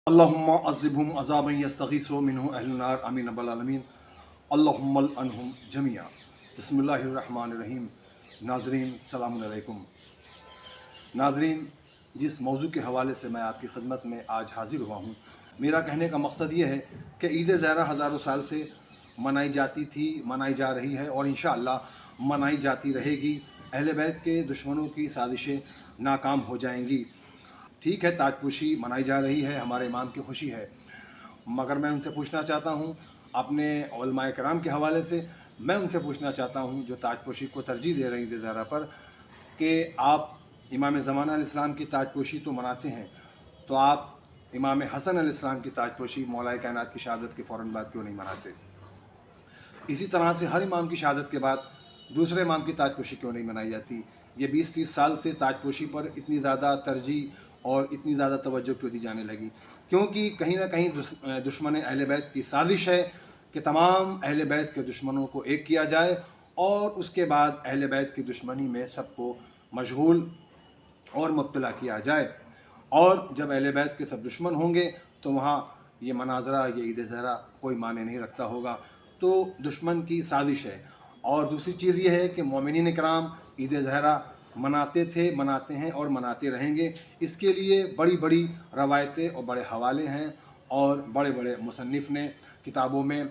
اللہم عذبہم عذابا یستغیث منہ اہل النار آمین رب العالمین اللہم العنہم جمیعا۔ بسم اللہ الرحمن الرحیم۔ ناظرین السلام علیکم۔ ناظرین، جس موضوع کے حوالے سے میں آپ کی خدمت میں آج حاضر ہوا ہوں، میرا کہنے کا مقصد یہ ہے کہ عید زہرہ ہزاروں سال سے منائی جاتی تھی، منائی جا رہی ہے اور انشاءاللہ منائی جاتی رہے گی۔ اہل بیت کے دشمنوں کی سازشیں ناکام ہو جائیں گی۔ ٹھیک ہے، تاج پوشی منائی جا رہی ہے، ہمارے امام کی خوشی ہے، مگر میں ان سے پوچھنا چاہتا ہوں اپنے علماء کرام کے حوالے سے، میں ان سے پوچھنا چاہتا ہوں جو تاج پوشی کو ترجیح دے رہے ہیں عید زہرہ پر، کہ آپ امام زمانہ علیہ السلام کی تاج پوشی تو مناتے ہیں، تو آپ امام حسن علیہ السلام کی تاج پوشی مولا کائنات کی شہادت کے فوراً بعد کیوں نہیں مناتے؟ اسی طرح سے ہر امام کی شہادت کے بعد دوسرے امام کی تاج پوشی کیوں نہیں منائی جاتی؟ یہ 20-30 سال سے تاج پوشی پر اتنی زیادہ ترجیح اور اتنی زیادہ توجہ کیوں دی جانے لگی؟ کیونکہ کہیں نہ کہیں دشمن اہل بیت کی سازش ہے کہ تمام اہل بیت کے دشمنوں کو ایک کیا جائے اور اس کے بعد اہل بیت کی دشمنی میں سب کو مشغول اور مبتلا کیا جائے، اور جب اہل بیت کے سب دشمن ہوں گے تو وہاں یہ مناظرہ، یہ عید زہرہ کوئی معنی نہیں رکھتا ہوگا۔ تو دشمن کی سازش ہے۔ اور دوسری چیز یہ ہے کہ مومنین اکرام عید زہرہ مناتے تھے، مناتے ہیں اور مناتے رہیں گے۔ اس کے لیے بڑی بڑی روایتیں اور بڑے حوالے ہیں، اور بڑے بڑے مصنف نے کتابوں میں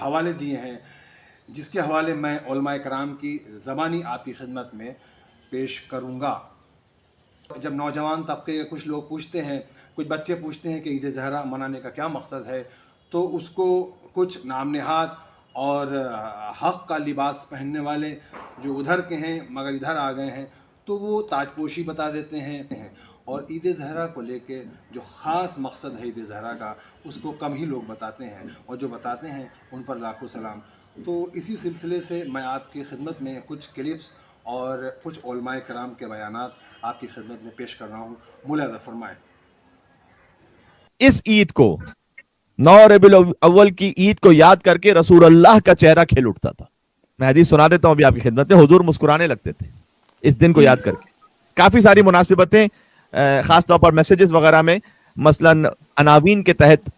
حوالے دیے ہیں، جس کے حوالے میں علماء کرام کی زبانی آپ کی خدمت میں پیش کروں گا۔ جب نوجوان طبقے کے کچھ لوگ پوچھتے ہیں، کچھ بچے پوچھتے ہیں کہ عید زہرہ منانے کا کیا مقصد ہے، تو اس کو کچھ نام نہاد اور حق کا لباس پہننے والے جو ادھر کے ہیں مگر ادھر آ گئے ہیں، تو وہ تاج پوشی بتا دیتے ہیں، اور عید زہرہ کو لے کے جو خاص مقصد ہے عید زہرہ کا، اس کو کم ہی لوگ بتاتے ہیں، اور جو بتاتے ہیں ان پر لاکھوں سلام۔ تو اسی سلسلے سے میں آپ کی خدمت میں کچھ کلپس اور کچھ علماء کرام کے بیانات آپ کی خدمت میں پیش کر رہا ہوں، ملاحظہ فرمائیں۔ اس عید کو، 9 ربیع الاول کی عید کو یاد کر کے رسول اللہ کا چہرہ کھل اٹھتا تھا۔ میں حدیث سنا دیتا ہوں ابھی آپ کی خدمت میں۔ حضور مسکرانے لگتے تھے اس دن کو یاد کر کے۔ کافی ساری مناسبتیں خاص طور پر میسیجز وغیرہ میں مثلاً عناوین کے تحت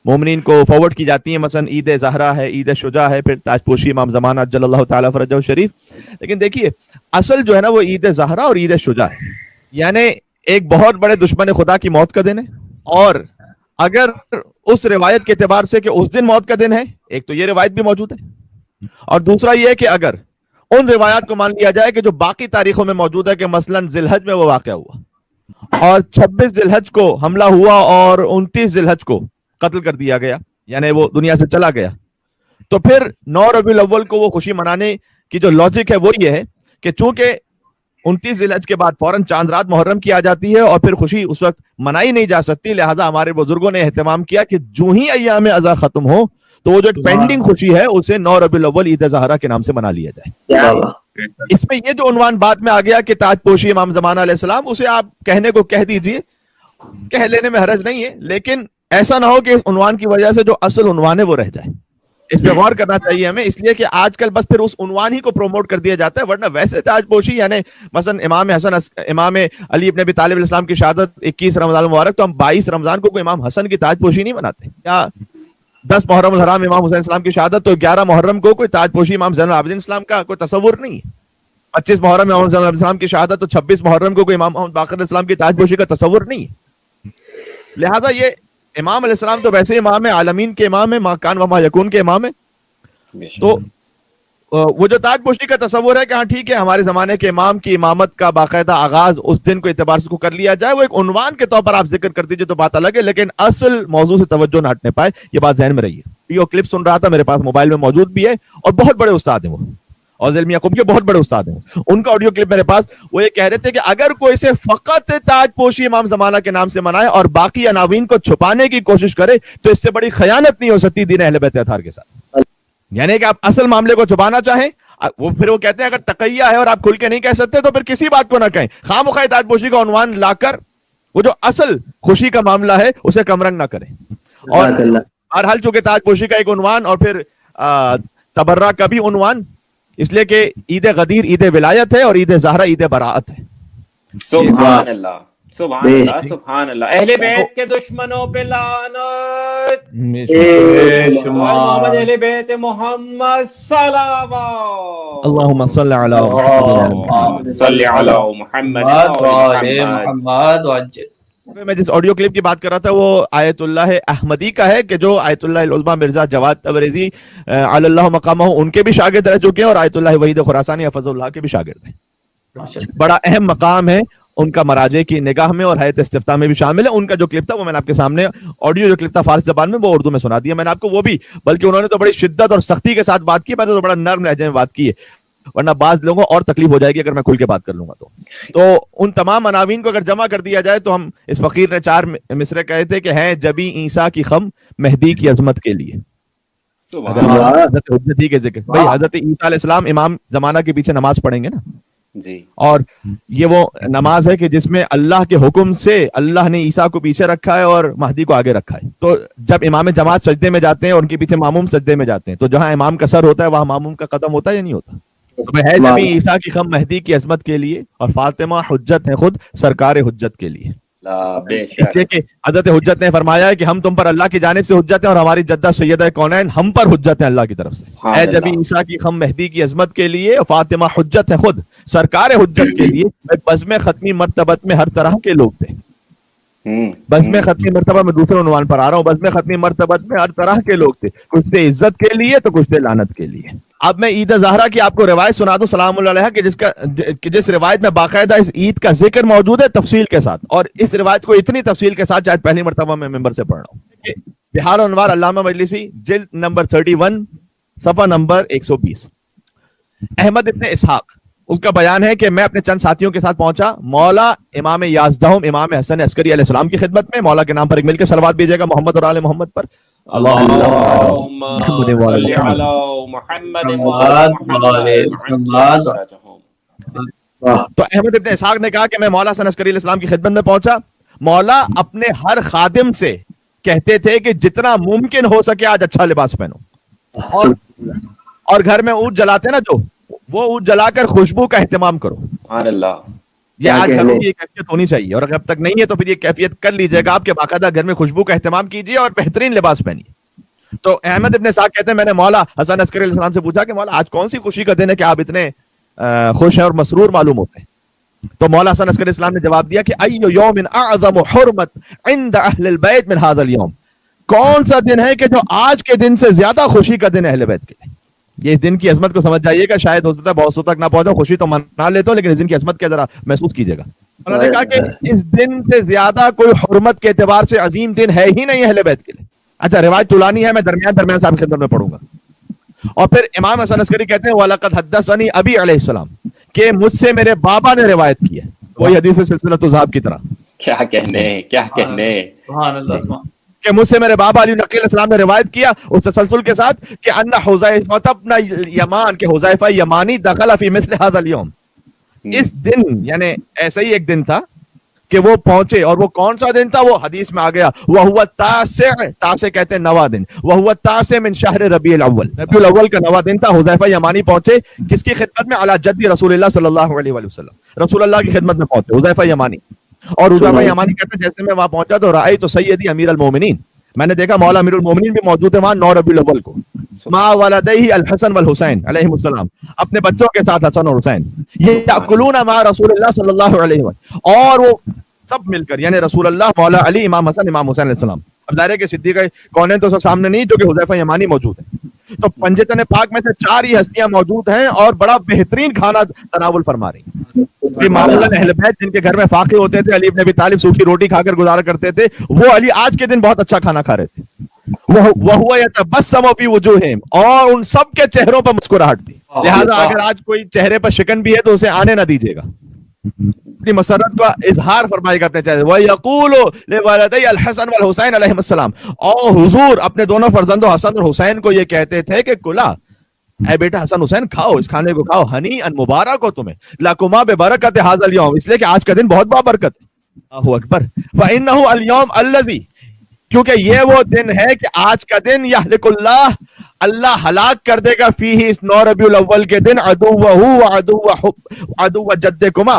مومنین کو فارورڈ کی جاتی ہیں، مثلاً عید زہرہ ہے، عید شجاع ہے، پھر تاج پوشی امام زمانہ جل اللہ تعالیٰ فرجہ شریف۔ لیکن دیکھیے، اصل جو ہے نا وہ عید زہرہ اور عید شجاع ہے، یعنی ایک بہت بڑے دشمن خدا کی موت کا دن ہے، اور اگر اس روایت کے اعتبار سے کہ اس دن موت کا دن ہے، ایک تو یہ روایت بھی موجود ہے، اور دوسرا یہ کہ اگر ان روایات کو مان لیا جائے کہ جو باقی تاریخوں میں موجود ہے کہ مثلاً ذی الحج میں وہ واقعہ ہوا اور 26 ذی الحج کو حملہ ہوا اور 29 ذی الحج کو قتل کر دیا گیا، یعنی وہ دنیا سے چلا گیا، تو پھر 9 ربیع الاول کو وہ خوشی منانے کی جو لاجک ہے وہ یہ ہے کہ چونکہ 29 ذی الحج کے بعد فوراً چاند رات محرم کی آ جاتی ہے اور پھر خوشی اس وقت منائی نہیں جا سکتی، لہٰذا ہمارے بزرگوں نے اہتمام کیا کہ جو ہی ایام ازا ختم ہو تو وہ جو پینڈنگ خوشی ہے اسے 9 ربیع الاول عید زہرہ کے نام سے منا لیا جائے۔ اس میں یہ جو عنوان بعد میں آ گیا کہ تاج پوشی امام زمانہ علیہ السلام، اسے آپ کہنے کو کہہ دیجئے، کہہ لینے میں حرج نہیں ہے، لیکن ایسا نہ ہو کہ اس عنوان کی وجہ سے جو اصل عنوان ہے وہ رہ جائے۔ اس پہ غور کرنا چاہیے ہمیں، اس لیے کہ آج کل بس پھر اس عنوان ہی کو پروموٹ کر دیا جاتا ہے، ورنہ ویسے تاج پوشی یعنی مثلا امام علی ابن ابی طالب علیہ السلام کی شہادت 21 رمضان مبارک، تو ہم 22 رمضان کو کوئی امام حسن کی تاج پوشی نہیں مناتے، یا 10 محرم الحرام امام حسین السلام کی شہادت، تو 11 محرم کو کوئی تاج پوشی امام زین العابدین السلام کا کوئی تصور نہیں ہے۔ 25 محرم امام زین العابدین السلام کی شہادت، تو 26 محرم کو کوئی امام محمد باقر علیہ السلام کی تاج پوشی کا تصور نہیں ہے۔ لہذا یہ امام علیہ السلام تو ویسے امام عالمین کے امام ہے، ما کان و ما یکون کے امام ہے، تو وہ جو تاج پوشی کا تصور ہے کہ ہاں ٹھیک ہے ہمارے زمانے کے امام کی امامت کا باقاعدہ آغاز اس دن کو اعتبار سے کر لیا جائے، وہ ایک عنوان کے طور پر آپ ذکر کر دیجئے تو بات الگ ہے، لیکن اصل موضوع سے توجہ نہ ہٹنے پائے، یہ بات ذہن میں رہی ہے۔ یہ کلپ سن رہا تھا، میرے پاس موبائل میں موجود بھی ہے، اور بہت بڑے استاد ہیں وہ، اور علم یعقوب کے بہت بڑے استاد ہیں، ان کا آڈیو کلپ میرے پاس، وہ یہ کہہ رہے تھے کہ اگر کوئی سے فقط تاج پوشی امام زمانہ کے نام سے منائے اور باقی عناوین کو چھپانے کی کوشش کرے تو اس سے بڑی خیانت نہیں ہو سکتی دین اہل بیت اطہار کے ساتھ۔ یعنی کہ آپ اصل معاملے کو چھپانا چاہیں، پھر وہ کہتے ہیں اگر تقیہ ہے اور آپ کھل کے نہیں کہہ سکتے تو پھر کسی بات کو نہ کہیں، خواہ مخواہ تاج پوشی کا عنوان لا کر وہ جو اصل خوشی کا معاملہ ہے اسے کم رنگ نہ کریں۔ اور ہر چونکہ تاج پوشی کا ایک عنوان اور پھر تبرہ کا بھی عنوان، اس لیے کہ عید غدیر عید ولایت ہے اور عید زہرہ عید براعت ہے۔ سبحان اللہ۔ سبحان اللہ سبحان اللہ. اہل بیت کے دشمنوں پہ لعنت. محمد اہل بیت محمد صلوات. اللہم صلی علی محمد صلی علی محمد. میں جس آڈیو کلپ کی بات کر رہا تھا وہ آیت اللہ احمدی کا ہے کہ جو آیت اللہ العظمیٰ مرزا جواد تبریزی علی اللہ مقامہ ان کے بھی شاگرد رہ چکے ہیں اور آیت اللہ وحید خراسانی حفظ اللہ کے بھی شاگرد ہیں. بڑا اہم مقام ہے ان کا مراجع کی نگاہ میں اور حیات استفتاء میں بھی شامل ہے. ان کا جو کلپ تھا وہ میں نے آپ کے سامنے آڈیو جو کلپ تھا فارسی زبان میں وہ اردو میں سنا دیا میں نے آپ کو. وہ بھی بلکہ انہوں نے تو بڑی شدت اور سختی کے ساتھ بات کی, میں نے تو بڑا نرم لہجے میں بات کی ہے, ورنہ بعض لوگوں اور تکلیف ہو جائے گی اگر میں کھل کے بات کر لوں گا. تو ان تمام عناوین کو اگر جمع کر دیا جائے تو ہم اس فقیر نے 4 مصرے کہے تھے کہ ہیں جبی عیسیٰ کی خم مہدی کی عظمت کے لیے. حضرت حجتی کے ذکر بھائی حضرت عیسیٰ علیہ السلام امام زمانہ کے پیچھے نماز پڑھیں گے نا جی, اور یہ وہ نماز ہے کہ جس میں اللہ کے حکم سے اللہ نے عیسیٰ کو پیچھے رکھا ہے اور مہدی کو آگے رکھا ہے. تو جب امام جماعت سجدے میں جاتے ہیں اور ان کے پیچھے ماموم سجدے میں جاتے ہیں تو جہاں امام کا سر ہوتا ہے وہاں ماموم کا قدم ہوتا ہے یا نہیں ہوتا؟ تو ہے نبی عیسیٰ کی خم مہدی کی عظمت کے لیے اور فاطمہ حجت ہے خود سرکار حجت کے لیے. اس لیے کہ حضرت حجت نے فرمایا ہے کہ ہم تم پر اللہ کی جانب سے حجت ہیں اور ہماری جدہ سیدہ کونین ہم پر حجت ہے اللہ کی طرف سے. اے نبی عیسیٰ کی خم مہدی کی عظمت کے لیے فاطمہ حجت ہے خود سرکار حجت کے لیے. بزم ختمی مرتبت میں ہر طرح کے لوگ تھے. بزم ختمی مرتبہ میں دوسرے عنوان پر آ رہا ہوں. بزم ختمی مرتبت میں ہر طرح کے لوگ تھے, کچھ تھے عزت کے لیے تو کچھ تھے لعنت کے لیے. اب میں عید زہرا کی آپ کو روایت سنا دوں سلام اللہ علیہ کہ جس روایت میں باقاعدہ اس عید کا ذکر موجود ہے تفصیل کے ساتھ, اور اس روایت کو اتنی تفصیل کے ساتھ شاید پہلی مرتبہ میں ممبر سے پڑھ رہا ہوں. بہار انوار علامہ مجلسی جلد نمبر 31 صفحہ نمبر 120. احمد ابن اسحاق اس کا بیان ہے کہ میں اپنے چند ساتھیوں کے ساتھ پہنچا مولا امام یازدہم امام حسن عسکری علیہ السلام کی خدمت میں. مولا کے نام پر ایک مل کے صلوات بھیجیے گا محمد اور آل محمد پر. تو احمد ابن اسحاق نے کہا کہ میں مولا حسن عسکری علیہ السلام کی خدمت میں پہنچا. مولا اپنے ہر خادم سے کہتے تھے کہ جتنا ممکن ہو سکے آج اچھا لباس پہنو, اور گھر میں اونٹ جلاتے نا جو وہ اونٹ جلا کر خوشبو کا اہتمام کرو. یہ آج گھر میں یہ کیفیت ہونی چاہیے, اور جب تک نہیں ہے تو پھر یہ کیفیت کر لیجیے گا آپ کے باقاعدہ گھر میں خوشبو کا اہتمام کیجیے اور بہترین لباس پہنیے. تو احمد ابن اسحاق کہتے ہیں میں نے مولا حسن عسکری علیہ السلام سے پوچھا کہ مولا آج کون سی خوشی کا دن ہے کہ آپ اتنے خوش ہیں اور مسرور معلوم ہوتے ہیں؟ تو مولا حسن عسکری علیہ السلام نے جواب دیا کہ ای یوم اعظم حرمت عند اہل البیت من هذا اليوم, کون سا دن ہے کہ جو آج کے دن سے زیادہ خوشی کا دن ہے اہل بیت کے لیے. یہ اس دن کی عظمت کو سمجھ جائیے گا, شاید ہو سکتا ہے بہت تک نہ پہنچو, خوشی تو منا لیتے ہو لیکن اس دن کی عظمت کے ذرا محسوس کیجیے گا. انہوں نے کہا کہ اس دن سے زیادہ کوئی حرمت کے اعتبار سے عظیم دن ہے ہی نہیں اہل بیت کے لیے. اچھا روایت طولانی ہے, میں درمیان سے آپ کی خدمت میں پڑھوں گا. اور پھر امام حسن عسکری کہتے ہیں وَلَقَدْ حَدَّثَنِي ابی علیہ السلام کہ مجھ سے میرے بابا نے روایت کی ہے, وہی حدیث سلسلۃ الذہب کی طرح. کیا کہنے سبحان اللہ کہ مجھ سے میرے بابا علی نقی علیہ السلام نے روایت کیا اس تسلسل کے ساتھ کہ ان حذیفہ بن یمان کہ حذیفہ یمانی دخل فی مثل هذا اليوم, اس دن یعنی ایسا ہی ایک دن تھا کہ وہ پہنچے, اور وہ کون سا دن تھا وہ حدیث میں آ گیا وہو تاسع کہتے ہیں 9واں دن, وہو تاسع من شہر ربیع الاول, ربیع الاول کا 9واں دن تھا. حذیفہ یمانی پہنچے کس کی خدمت میں؟ علی جدی رسول اللہ صلی اللہ علیہ وسلم, رسول اللہ کی خدمت میں پہنچے حذیفہ یمانی. اور حذیفہ یمانی کہتے ہیں جیسے میں وہاں پہنچا تو رأیت سیدی امیر المومنین, میں نے دیکھا مولا امیر المومنین بھی موجود ہے وہاں 9 ربیع الاول کو, ما ولدیہ الحسن والحسین علیہم السلام, اپنے بچوں کے ساتھ حسن اور حسین, یاکلون مع رسول اللہ صلی اللہ علیہ وسلم, اور وہ سب مل کر یعنی رسول اللہ, مولا علی, امام حسن, امام حسین علیہ السلام. اب ظاہر ہے کہ صدیق کونین تو سب سامنے نہیں جو کہ حذیفہ یمانی موجود ہے. تو پنجتن پاک میں سے 4 ہی ہستیاں موجود ہیں اور بڑا بہترین کھانا تناول فرما رہی ہیں. معمولاً اہل بیت جن کے گھر میں فاقے ہوتے تھے, علی ابن ابی طالب سوکھی روٹی کھا کر گزارا کرتے تھے, وہ علی آج کے دن بہت اچھا کھانا کھا رہے تھے. وَهُوَ يَتَبَسَّمُ فِي وُجُوهِهِمْ, اور ان سب کے چہروں پر مسکراہٹ تھی. لہذا اگر آج کوئی چہرے پر شکن بھی ہے تو اسے آنے نہ دیجیے گا, اپنی مسرت کا اظہار فرمائے گا اپنے چہرے. وَيَقُولُ لِوَلَدَيْ الْحَسَنِ وَالْحُسَيْنِ علیہم السلام, اور حضور اپنے دونوں فرزندوں حسن اور حسین کو یہ کہتے تھے کہ کلا, اے بیٹا حسن حسین کھاؤ, اس کھانے کو کھاؤ, ہنی ان مبارک ہو تمہیں, لَكُمَا بِبَرَكَتِ هَذَا الْيَوْمِ, اس لیے کہ آج کا دن بہت بابرکت ہے. اللہ اکبر. فَإِنَّهُ الْيَوْمُ الَّذِي, کیونکہ یہ وہ دن ہے کہ آج کا دن یہلک اللہ ہلاک کر دے گا فیہ, اس 9 ربیع الاول کے دن, عدوہ جدکما,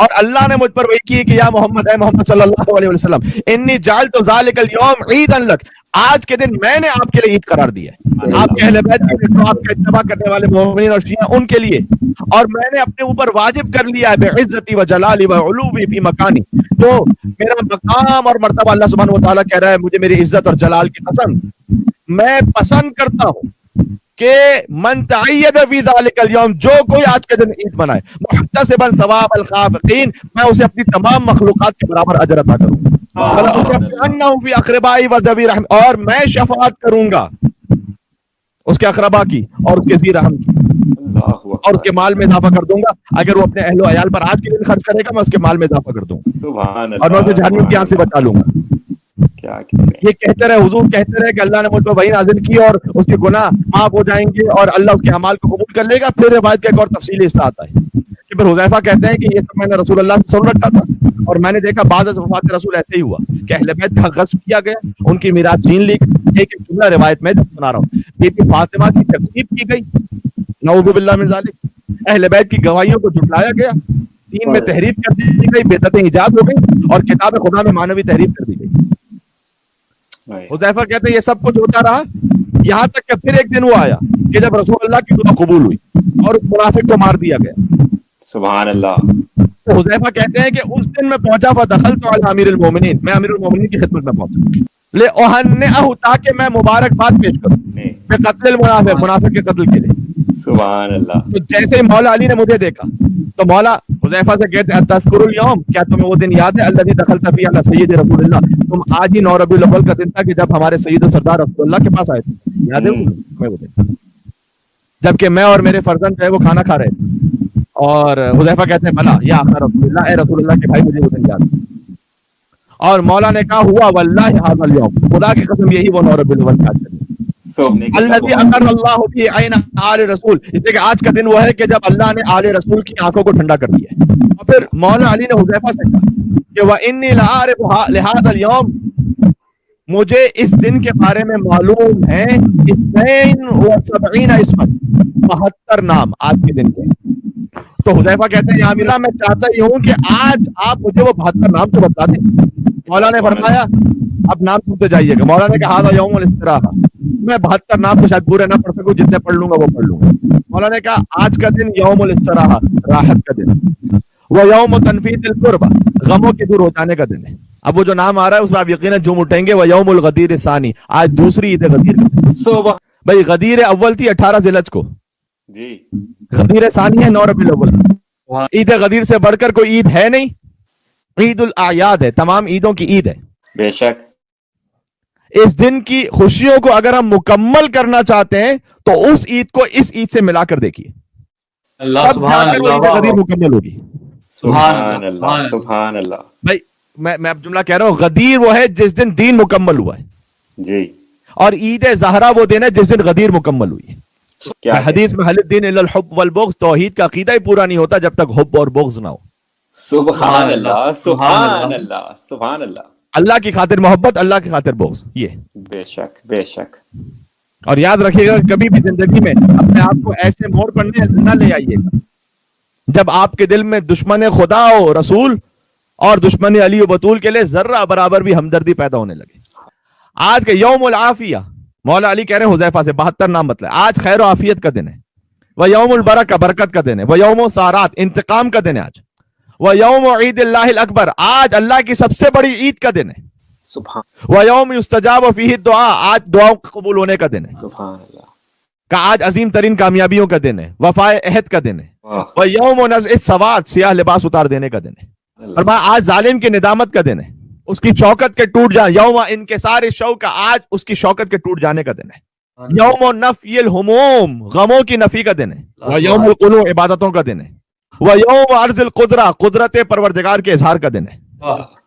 اور اللہ نے مجھ پر وہی کی کہ یا محمد اے محمد صلی اللہ علیہ وسلم انی جعلت ذالک اليوم عیدا لک، آج کے دن میں نے آپ کے لیے عید قرار دیا ہے، آپ کے اہل بیت کے لیے، آپ کا اتباع کرنے والے مومنین اور شیعہ ان کے لیے، اور میں نے اپنے اوپر واجب کر لیا ہے بعزتی و جلالی و علوی فی مکانی، تو میرا مقام اور مرتبہ اللہ سبحانہ و تعالیٰ کہہ رہا ہے مجھے میری عزت اور جلال کی قسم میں پسند کرتا ہوں کہ من تعید فی ذالک الیوم، جو کوئی آج کے دن عید منائے محتسبا ثواب الخافقین، میں اسے اپنی تمام مخلوقات کے برابر اجر عطا کروں گا، فلأشفعنهم فی اقربائی و ذوی رحم، اور میں شفاعت کروں گا اس کے اقربا کی اور اس کے ذی رحم کی، اور اس کے مال میں اضافہ کر دوں گا، اگر وہ اپنے اہل و عیال پر آج کے دن خرچ کرے گا میں اس کے مال میں اضافہ کر دوں گا، اور میں اسے جہنم کی آنکھ سے بچا لوں گا۔ یہ کہتے رہے حضور، کہتے رہے کہ اللہ نے مجھ پر وحی نازل کی اور اس کے گناہ معاف ہو جائیں گے اور اللہ اس کے اعمال کو قبول کر لے گا۔ پھر روایت کا ایک اور تفصیلی حصہ آتا ہے کہ پھر حذیفہ کہتے ہیں کہ یہ سب میں نے رسول اللہ سے سن رکھا تھا اور میں نے دیکھا بعد از وفات رسول ایسے ہی ہوا کہ اہل بیت کا حق غصب کیا گیا، ان کی میراث چھین لی گئی۔ ایک جملہ روایت میں سنا رہا ہوں، بی بی فاطمہ کی تکذیب کی گئی، نعوذ باللہ من ذالک، اہل بیت کی گواہیوں کو جھٹلایا گیا، دین میں تحریف کر دی گئی، بدعتیں ایجاد ہو گئی اور کتاب خدا میں معنوی تحریف کر دی گئی۔ حذیفہ کہتے ہیں یہ سب کچھ ہوتا رہا یہاں تک کہ پھر ایک دن وہ آیا کہ جب رسول اللہ کی دعا قبول ہوئی اور اس منافق کو مار دیا گیا۔ سبحان اللہ۔ تو حذیفہ کہتے ہیں کہ اس دن میں پہنچا فدخلت علی امیر المومنین، میں امیر المومنین کی خدمت میں پہنچا لأہنئہ، تاکہ میں مبارکباد پیش کروں بقتل المنافق، منافق کے قتل کے لیے۔ سبحان اللہ۔ تو جیسے ہی مولا علی نے مجھے دیکھا تو مولا حذیفہ سے کہتے ہیں تذکر الیوم، کیا تمہیں وہ دن یاد ہے الذی دخلت فیہ علی سید رسول اللہ، تم آج ہی 9 ربیع الاول کا دن تھا کہ جب ہمارے سید و سردار رسول اللہ کے پاس آئے تھے، یاد ہے تمہیں وہ دن؟ جبکہ میں اور میرے فرزند جو ہے وہ کھانا کھا رہے تھے، اور حذیفہ کہتے ہیں بلا یا آقا رسول اللہ، اے رسول اللہ کے بھائی مجھے وہ دن یاد ہے۔ اور مولا نے کہا ہوا واللہ ھذا الیوم، خدا کی قسم یہی وہ 9 ربیع الاول کا دن الذی اقر اللہ فی عین آل رسول، اس لیے کہ آج کا دن وہ ہے کہ جب اللہ نے آل رسول کی آنکھوں کو ٹھنڈا کر دیا ہے۔ اور پھر مولا علی نے حذیفہ سے کہا کہ وَإِنِّي لَأَعْرِفُ لِهَذَا الْيَوْمِ، مجھے اس دن کے بارے میں معلوم ہے 72 اسمن، 72 نام آج کے دن کے۔ تو حذیفہ کہتے ہیں یا امیر اللہ میں چاہتا ہی ہوں کہ آج آپ مجھے وہ 72 نام تو بتا دیں۔ مولا نے فرمایا اب نام سنتے جائیے گا۔ مولا نے کہا ھذا یوم الاستراحہ، میں 72 نام تو شاید پورے نہ پڑھ سکوں، جتنے پڑھ لوں گا وہ پڑھ لوں گا۔ مولا نے کہا آج کا دن یوم الاستراحہ، راحت کا دن، وہ یوم تنفیذ القربہ، غموں کے دور ہو جانے کا دن ہے۔ اب وہ جو نام آ رہا ہے اس میں آپ یقیناً جھوم اٹھیں گے، وہ یوم الغدیر الثانی، آج دوسری عید غدیر کا دن۔ بھائی غدیر اول تھی 18 ذی الحج کو، جی غدیر ثانی ہے 9 ربیع الاول۔ عید غدیر سے بڑھ کر کوئی عید ہے نہیں، عید الاعیاد ہے، تمام عیدوں کی عید ہے۔ بے شک۔ اس دن کی خوشیوں کو اگر ہم مکمل کرنا چاہتے ہیں تو اس عید کو اس عید سے ملا کر دیکھیے، اللہ سبحان عید غدیر مکمل ہوگی۔ سبحان اللہ، سبحان اللہ۔ بھائی میں اب جملہ کہہ رہا ہوں، غدیر وہ ہے جس دن دین مکمل ہوا ہے، جی، اور عید زہرا وہ دن ہے جس دن غدیر مکمل ہوئی ہے۔ کیا حدیث میں حل الدین الا الحب والبغض، توحید کا عقیدہ ہی پورا نہیں ہوتا جب تک حب اور بغض نہ ہو۔ سبحان اللہ، سبحان اللہ، سبحان اللہ۔ اللہ کی خاطر محبت، اللہ کی خاطر بغض، یہ بے شک، بے شک۔ اور یاد رکھیے گا کبھی بھی زندگی میں اپنے آپ کو ایسے موڑ پر نہ لے آئیے گا جب آپ کے دل میں دشمن خدا و رسول اور دشمن علی و بطول کے لیے ذرہ برابر بھی ہمدردی پیدا ہونے لگے۔ آج کے یوم العافیہ، مولا علی کہہ رہے ہیں حذیفہ سے 72 نام بتلائے، آج خیر و عافیت کا دن ہے، وہ یوم البرکہ، برکت کا دن ہے، وہ یوم سارات، انتقام کا دن ہے آج، وہ یوم عید اللہ الاکبر، آج اللہ کی سب سے بڑی عید کا دن ہے، سبحان، وہ یوم یستجاب فیہ الدعاء، آج دعاؤں قبول ہونے کا دن ہے، سبحان اللہ، کہ آج عظیم ترین کامیابیوں کا دن ہے، وفائے عہد کا دن ہے، وہ یوم نزع السواد، سیاہ لباس اتار دینے کا دن ہے، اور آج ظالم کی ندامت کا دن ہے، اس کی شوکت کے ٹوٹ جانے، یوم انکسار الشوکہ، آج اس کی شوکت کے ٹوٹ جانے کا دن ہے، یوم نفی الہموم، غموں کی نفی کا دن ہے، وہ یوم القنوع، عبادتوں کا دن ہے، وہ یوم عرض القدرہ، قدرت پروردگار کے اظہار کا دن ہے،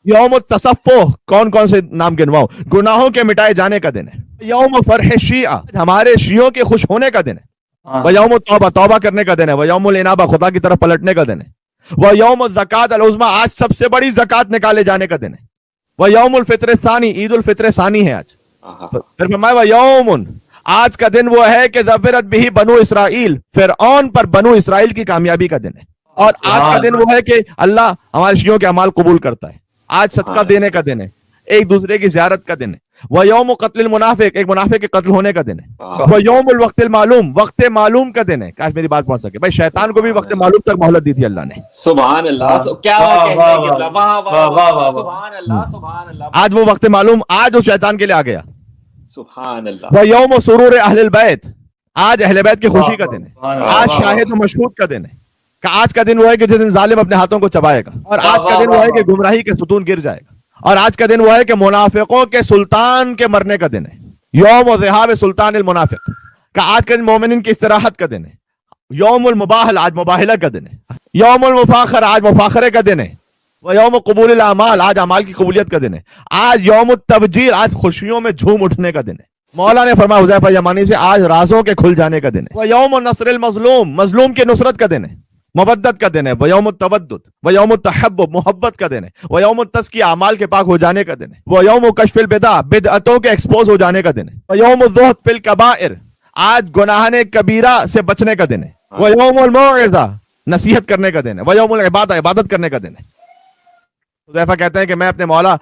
یوم التصفح، کون کون سے نام گنواؤ، گناہوں کے مٹائے جانے کا دن ہے، یوم فرح شیعہ، ہمارے شیعوں کے خوش ہونے کا دن ہے، وہ یوم توبہ، توبہ کرنے کا دن ہے، وہ یوم الانابہ، خدا کی طرف پلٹنے کا دن ہے، وہ یوم الزکات العظمی، آج سب سے بڑی زکات نکالے جانے کا دن ہے، وہ یوم الفطر ثانی، عید الفطر ثانی ہے آج، پھر فرمایا وہ یوم، آج کا دن وہ ہے کہ ظفرت بھی بنو اسرائیل، فرعون پر بنو اسرائیل کی کامیابی کا دن ہے. اور آج کا دن وہ ہے کہ اللہ ہمارے شیعوں کے اعمال قبول کرتا ہے. آج صدقہ دینے کا دن ہے، ایک دوسرے کی زیارت کا دن ہے. وہ یوم قتل المنافق، ایک منافق کے قتل ہونے کا دن ہے. وہ یوم الوقت المعلوم، وقت معلوم کا دن ہے. کاش میری بات پہنچ سکے. بھائی شیطان کو بھی وقت معلوم تک مہلت دی تھی اللہ نے. سبحان اللہ. کیا سبحان اللہ، سبحان اللہ. آج وہ وقت معلوم آج اس شیطان کے لیے آ گیا. سبحان اللہ. وہ یوم سرور اہل البیت، آج اہل بیت کی خوشی کا دن ہے. آج شاہد و مشہود کا دن ہے. آج کا دن وہ ہے کہ جس دن ظالم اپنے ہاتھوں کو چبائے گا. اور آج کا دن وہ ہے کہ گمراہی کے ستون گر جائے گا. اور آج کا دن وہ ہے کہ منافقوں کے سلطان کے مرنے کا دن ہے. یوم ذہاب سلطان المنافق کا آج کا دن مومنین کی استراحت کا دن ہے. یوم المباہل، آج مباہلہ کا دن ہے. یوم المفاخر، آج مفاخرے کا دن ہے. وہ یوم قبول الاعمال، آج اعمال کی قبولیت کا دن ہے. آج یوم التبجیر، آج خوشیوں میں جھوم اٹھنے کا دن ہے. مولا نے فرمایا حذیفہ یمانی سے، آج رازوں کے کھل جانے کا دن ہے. وہ یوم نصر المظلوم، مظلوم کی نصرت کا دن ہے، مبدت کا دن ہے. وہ یوم التودد، وہ یوم التحبب، محبت کا دن ہے. وہ یوم التزکیہ، اعمال کے پاک ہو جانے کا دن ہے. وہ یوم کشف البدع، بدعتوں کے ایکسپوز ہو جانے کا دن ہے. وہ یوم الزہد فی الکبائر، آج گناہان کبیرہ سے بچنے کا دن ہے. وہ یوم الموعظہ، نصیحت کرنے کا دن ہے. وہ یوم العبادہ، عبادت کرنے کا دن ہے. حذیفہ کہتے ہیں کہ میں اپنے مولا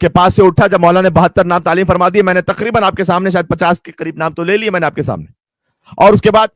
کے پاس سے اٹھا جب مولا نے 72 نام تعلیم فرما دی. میں نے تقریباً آپ کے سامنے شاید 50 کے قریب نام تو لے لیے میں نے آپ کے سامنے. اور اس کے بعد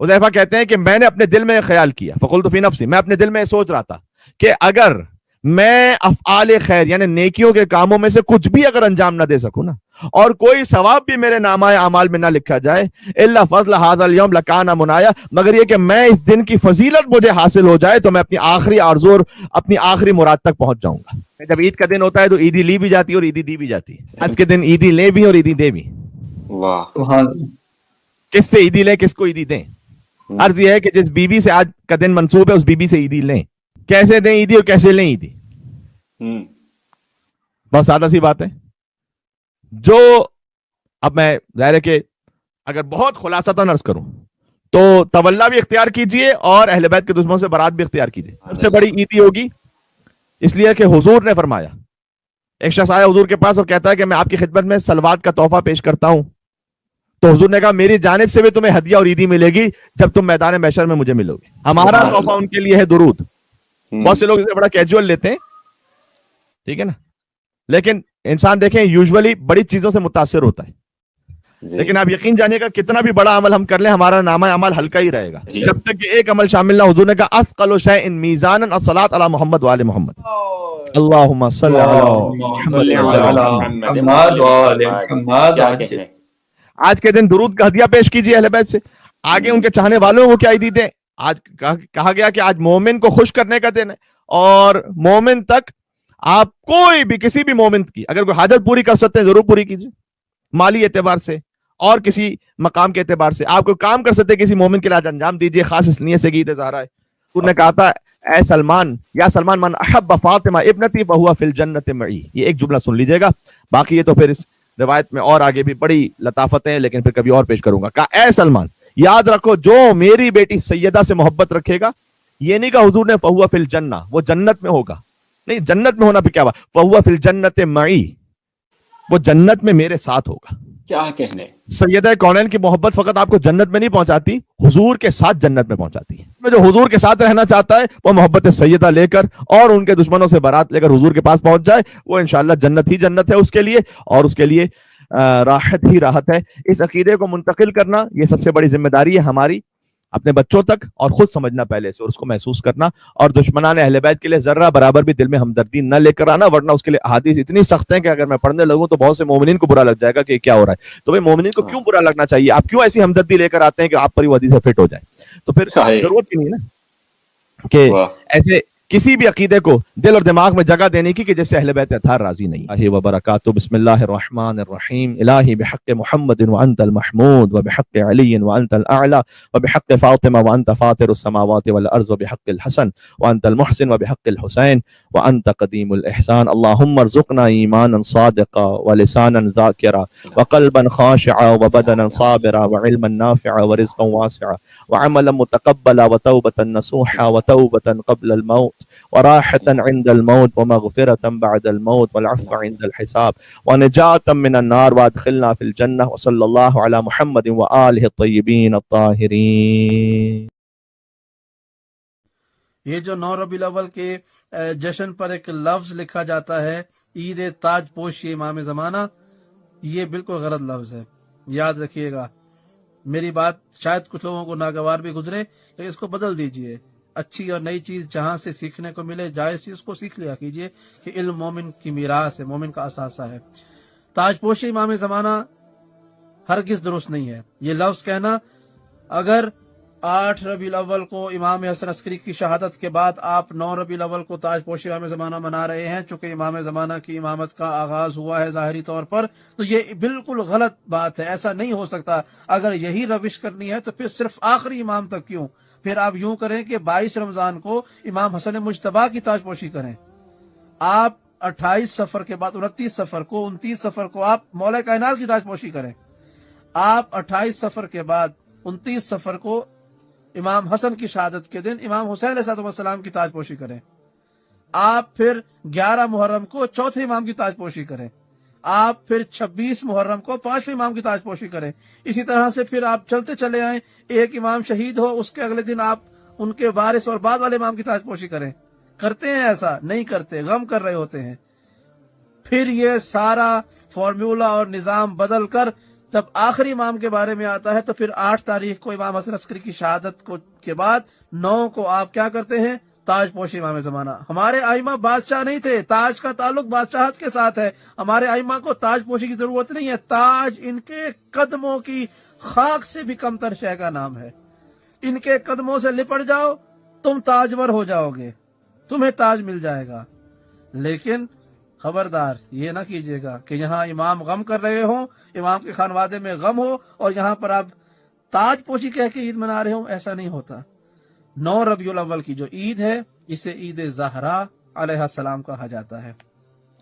حذیفہ کہتے ہیں کہ میں نے اپنے دل میں خیال کیا، فقلت فی نفسی، میں اپنے دل میں سوچ رہا تھا کہ اگر میں افعال خیر یعنی نیکیوں کے کاموں میں سے کچھ بھی اگر انجام نہ دے سکوں نا، اور کوئی ثواب بھی میرے نامہ اعمال میں نہ لکھا جائے، الا فضل ھذا اليوم لکان منایا، مگر یہ کہ میں اس دن کی فضیلت مجھے حاصل ہو جائے تو میں اپنی آخری آرزو اور اپنی آخری مراد تک پہنچ جاؤں گا. جب عید کا دن ہوتا ہے تو عیدی لی بھی جاتی ہے اور عیدی دی بھی جاتی ہے. آج کے دن عیدی لے بھی اور عیدی دے بھی. واہ. کس سے عیدی لیں، کس کو عیدی دیں؟ عرض یہ ہے کہ جس بیوی سے آج کا دن منسوب ہے اس بیوی سے عیدی لیں. کیسے دیں عیدی اور کیسے لیں عیدی؟ بہت سادہ سی بات ہے. جو اب میں ظاہر ہے کہ اگر بہت خلاصتاً عرض کروں تو تولا بھی اختیار کیجئے اور اہل بیت کے دشمنوں سے برات بھی اختیار کیجئے. سب سے بڑی عیدی ہوگی، اس لیے کہ حضور نے فرمایا. ایک شخص آیا حضور کے پاس اور کہتا ہے کہ میں آپ کی خدمت میں صلوات کا تحفہ پیش کرتا ہوں. تو حضور نے کہا میری جانب سے بھی تمہیں ہدیہ اور عیدی ملے گی جب تم میدان محشر میں مجھے ملو گے. ہمارا تحفہ ان کے لیے ہے درود. بہت سے لوگ اسے بڑا کیجول لیتے ہیں، ٹھیک ہے نا، لیکن انسان دیکھیں یوزولی بڑی چیزوں سے متاثر ہوتا ہے. لیکن آپ یقین جانیے گا کتنا بھی بڑا عمل ہم کر لیں ہمارا نامہ عمل ہلکا ہی رہے گا جب تک کہ ایک عمل شامل نہ. حضور نے کہا اثقل شیء میزانا الصلاۃ علی محمد وآل محمد. اللہم صلی علی. آج کے دن درود کا ہدیہ پیش کیجیے اہل بیت سے. آگے ان کے چاہنے والوں کو کیا عیدی دیں. آج کہا گیا کہ آج مومن کو خوش کرنے کا دن ہے، اور مومن تک آپ کوئی بھی کسی بھی مومن کی اگر کوئی حاجت پوری کر سکتے ہیں ضرور پوری کیجیے، مالی اعتبار سے اور کسی مقام کے اعتبار سے. آپ کو کام کر سکتے ہیں کسی مومن کے لیے انجام دیجیے، خاص اس نیت سے کہ عید زہرا ہے. انہوں نے کہا تھا اے سلمان، یا سلمان من احب فاطمہ ابنتی فہو فی الجنت معی. یہ ایک جملہ سن لیجئے گا، باقی یہ تو پھر اس روایت میں اور آگے بھی بڑی لطافتیں ہیں لیکن پھر کبھی اور پیش کروں گا. کہا اے سلمان یاد رکھو جو میری بیٹی سیدہ سے محبت رکھے گا، یہ نہیں کہا حضور نے فہو فی الجنہ، وہ جنت میں ہوگا، نہیں، جنت میں ہونا پہ کیا بات، فہو فی الجنت معی، وہ جنت میں میرے ساتھ ہوگا. کیا کہنے. سیدہ کونین کی محبت فقط آپ کو جنت میں نہیں پہنچاتی، حضور کے ساتھ جنت میں پہنچاتی ہے. جو حضور کے ساتھ رہنا چاہتا ہے وہ محبت سیدہ لے کر اور ان کے دشمنوں سے برات لے کر حضور کے پاس پہنچ جائے، وہ انشاءاللہ جنت ہی جنت ہے اس کے لیے، اور اس کے لیے راحت ہی راحت ہے. اس عقیدے کو منتقل کرنا یہ سب سے بڑی ذمہ داری ہے ہماری، اپنے بچوں تک، اور خود سمجھنا پہلے سے اور اس کو محسوس کرنا، اور دشمنان اہل بیت کے لیے ذرہ برابر بھی دل میں ہمدردی نہ لے کر آنا، ورنہ اس کے لیے احادیث اتنی سخت ہیں کہ اگر میں پڑھنے لگوں تو بہت سے مومنین کو برا لگ جائے گا کہ کیا ہو رہا ہے. تو بھائی مومنین کو کیوں برا لگنا چاہیے؟ آپ کیوں ایسی ہمدردی لے کر آتے ہیں کہ آپ پر وہ حدیث فٹ ہو جائے؟ تو پھر ضرورت ہی نہیں نا کہ ایسے کسی بھی عقیدے کو دل اور دماغ میں جگہ دینے کی کہ جس سے اہل بیت اطہار راضی نہیں. اللہ وبرکاتہ. بسم اللہ الرحمن الرحیم. الہی بحق محمد وانت المحمود وبحق علی وانت الاعلی وبحق فاطمہ وانت فاطر السماوات والارض وبحق الحسن وانت المحسن وبحق الحسین وأنت قديم الإحسان اللهم ارزقنا إيمانا صادقا ولسانا ذاكرا وقلبا خاشعا وبدنا صابرا وعلما نافعا ورزقا واسعا وعملا متقبلا وتوبة نصوحا وتوبة قبل الموت وراحة عند الموت ومغفرة بعد الموت والعفو عند الحساب ونجاة من النار وادخلنا في الجنة وصلى الله على محمد وآله الطيبين الطاهرين. یہ جو 9 ربیع الاول کے جشن پر ایک لفظ لکھا جاتا ہے عید تاج پوشی امام زمانہ، یہ بالکل غلط لفظ ہے، یاد رکھیے گا. میری بات شاید کچھ لوگوں کو ناگوار بھی گزرے، لیکن اس کو بدل دیجئے. اچھی اور نئی چیز جہاں سے سیکھنے کو ملے، جائز چیز کو سیکھ لیا کیجئے کہ علم مومن کی میراث ہے، مومن کا اثاثہ ہے. تاج پوشی امام زمانہ ہرگز درست نہیں ہے. یہ لفظ کہنا، اگر 8 ربیع الاول کو امام حسن عسکری کی شہادت کے بعد آپ 9 ربیع الاول کو تاج پوشی امام زمانہ منا رہے ہیں، چونکہ امام زمانہ کی امامت کا آغاز ہوا ہے ظاہری طور پر، تو یہ بالکل غلط بات ہے. ایسا نہیں ہو سکتا. اگر یہی روش کرنی ہے تو پھر صرف آخری امام تک کیوں؟ پھر آپ یوں کریں کہ 22 رمضان کو امام حسن مجتبیٰ کی تاج پوشی کریں. آپ 28 سفر کے بعد 29 سفر کو 29 سفر کو آپ مولا کائنات کی تاج پوشی کریں. آپ 28 سفر کے بعد 29 سفر کو امام حسن کی شہادت کے دن امام حسین علیہ السلام کی تاج پوشی کریں. آپ پھر 11 محرم کو چوتھے امام کی تاج پوشی کریں. آپ پھر 26 محرم کو 5ویں امام کی تاج پوشی کریں. اسی طرح سے پھر آپ چلتے چلے آئیں، ایک امام شہید ہو، اس کے اگلے دن آپ ان کے وارث اور بعد والے امام کی تاج پوشی کریں. کرتے ہیں ایسا؟ نہیں کرتے، غم کر رہے ہوتے ہیں. پھر یہ سارا فارمولا اور نظام بدل کر جب آخری امام کے بارے میں آتا ہے تو پھر 8 تاریخ کو امام حسن عسکری کی شہادت کے بعد 9 کو آپ کیا کرتے ہیں؟ تاج پوشی امام زمانہ. ہمارے ائمہ بادشاہ نہیں تھے، تاج کا تعلق بادشاہت کے ساتھ ہے. ہمارے ائمہ کو تاج پوشی کی ضرورت نہیں ہے. تاج ان کے قدموں کی خاک سے بھی کم تر شے کا نام ہے. ان کے قدموں سے لپٹ جاؤ، تم تاجور ہو جاؤ گے، تمہیں تاج مل جائے گا. لیکن خبردار یہ نہ کیجیے گا کہ یہاں امام غم کر رہے ہوں، امام کے خانوادے میں غم ہو اور یہاں پر آپ تاج پوشی کہہ کے عید منا رہے ہوں. ایسا نہیں ہوتا. 9 ربیع الاول کی جو عید ہے اسے عید زہرا علیہ السلام کہا جاتا ہے،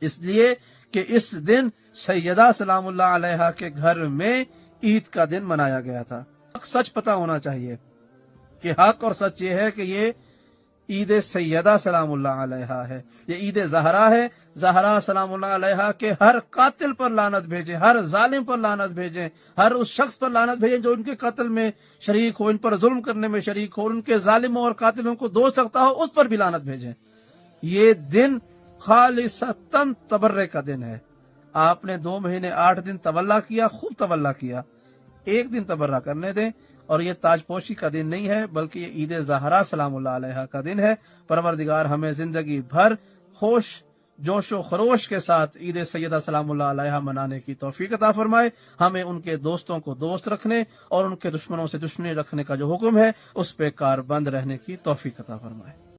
اس لیے کہ اس دن سیدہ سلام اللہ علیہا کے گھر میں عید کا دن منایا گیا تھا. سچ پتہ ہونا چاہیے کہ حق اور سچ یہ ہے کہ یہ عید سیدہ سلام اللہ علیہا ہے، یہ عید زہرا ہے. زہرا سلام اللہ علیہا کے ہر قاتل پر لعنت بھیجیں، ہر ظالم پر لعنت بھیجیں، ہر اس شخص پر لعنت بھیجیں جو ان کے قتل میں شریک ہو، ان پر ظلم کرنے میں شریک ہو، ان کے ظالموں اور قاتلوں کو دوست رکھتا ہو، اس پر بھی لعنت بھیجیں. یہ دن خالصتاً تبرے کا دن ہے. آپ نے 2 مہینے 8 دن تولا کیا، خوب تولا کیا، ایک دن تبرہ کرنے دیں. اور یہ تاج پوشی کا دن نہیں ہے بلکہ یہ عید زہرا سلام اللہ علیہا کا دن ہے. پروردگار ہمیں زندگی بھر جوش و خروش کے ساتھ عید سیدہ سلام اللہ علیہا منانے کی توفیق عطا فرمائے. ہمیں ان کے دوستوں کو دوست رکھنے اور ان کے دشمنوں سے دشمنی رکھنے کا جو حکم ہے اس پہ کاربند رہنے کی توفیق عطا فرمائے.